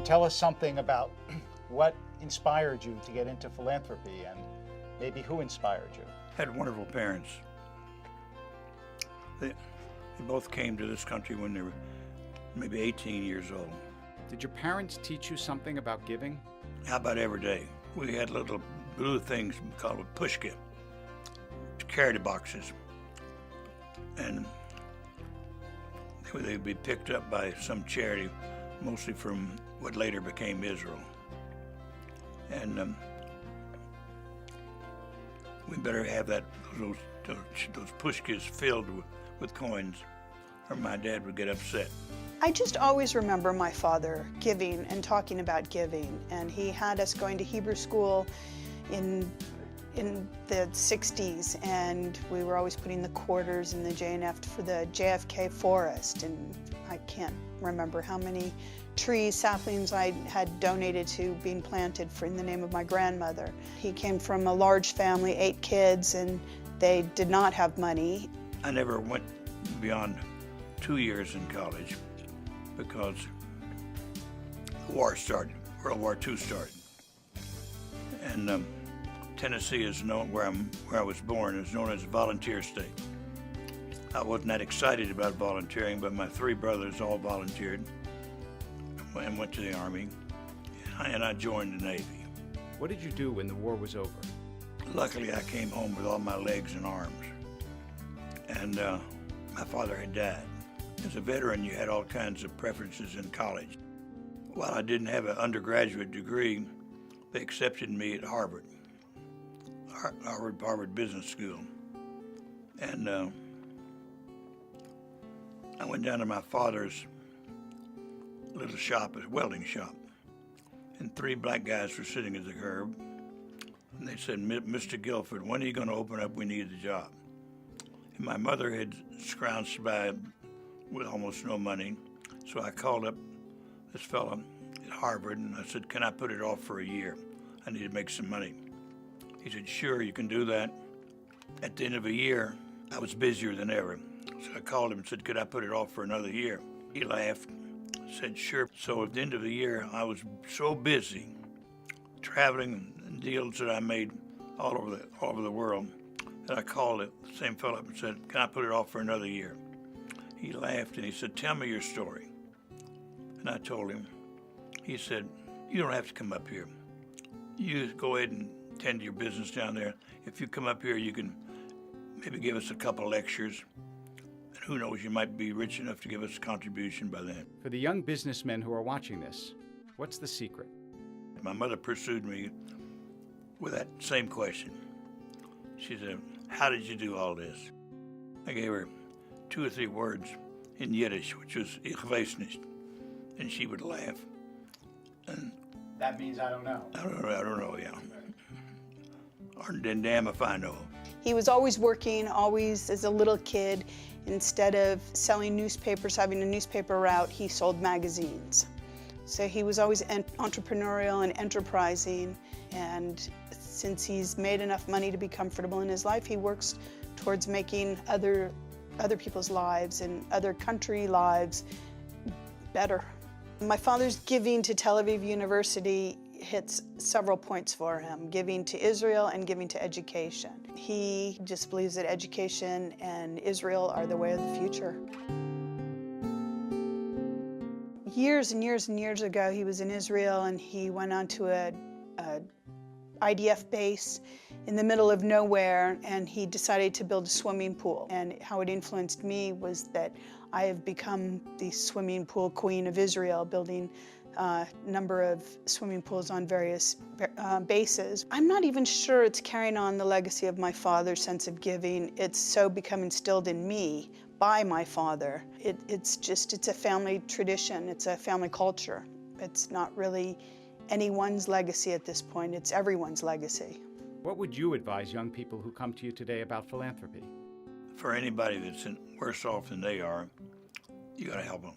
tell us something about what inspired you to get into philanthropy and maybe who inspired you? Had wonderful parents. They both came to this country when they were maybe 18 years old. Did your parents teach you something about giving? How about every day? We had little blue things called pushka, charity boxes. And they'd be picked up by some charity, mostly from what later became Israel. And we better have those pushkas filled with coins, or my dad would get upset. I just always remember my father giving and talking about giving, and he had us going to Hebrew school in the 60s, and we were always putting the quarters in the JNF for the JFK forest, and I can't remember how many trees, saplings I had donated to being planted in the name of my grandmother. He came from a large family, 8 kids, and they did not have money. I never went beyond 2 years in college because the war started, World War II started. And Tennessee is known, where I was born, is known as a volunteer state. I wasn't that excited about volunteering, but my 3 brothers all volunteered and went to the Army, and I joined the Navy. What did you do when the war was over? Luckily, I came home with all my legs and arms, and my father had died. As a veteran, you had all kinds of preferences in college. While I didn't have an undergraduate degree, they accepted me at Harvard Business School. And I went down to my father's little shop, a welding shop, and 3 black guys were sitting at the curb, and they said, "Mr. Guilford, when are you going to open up? We need the job." And my mother had scrounged by with almost no money, so I called up this fellow at Harvard, and I said, "Can I put it off for a year? I need to make some money." He said, "Sure, you can do that." At the end of a year, I was busier than ever, so I called him and said, "Could I put it off for another year?" He laughed, said, "Sure." So at the end of the year, I was so busy traveling and deals that I made all over the world that I called the same fellow up and said, "Can I put it off for another year?" He laughed and he said, "Tell me your story." And I told him. He said, "You don't have to come up here. You go ahead and tend to your business down there. If you come up here, you can maybe give us a couple of lectures. And who knows, you might be rich enough to give us a contribution by then." For the young businessmen who are watching this, what's the secret? My mother pursued me with that same question. She said, "How did you do all this?" I gave her 2 or 3 words in Yiddish, which was "Ich weiß nicht," and she would laugh. And That means I don't know. I don't know, yeah. Or then damn if I know. He was always working, always as a little kid. Instead of selling newspapers, having a newspaper route, he sold magazines. So he was always entrepreneurial and enterprising, and since he's made enough money to be comfortable in his life, he works towards making other people's lives and other country lives better. My father's giving to Tel Aviv University hits several points for him, giving to Israel and giving to education. He just believes that education and Israel are the way of the future. Years and years and years ago, he was in Israel, and he went onto a IDF base in the middle of nowhere, and he decided to build a swimming pool. And how it influenced me was that I have become the swimming pool queen of Israel, building a number of swimming pools on various bases. I'm not even sure it's carrying on the legacy of my father's sense of giving. It's so become instilled in me by my father. It's a family tradition. It's a family culture. It's not really anyone's legacy at this point. It's everyone's legacy. What would you advise young people who come to you today about philanthropy? For anybody that's worse off than they are, you got to help them.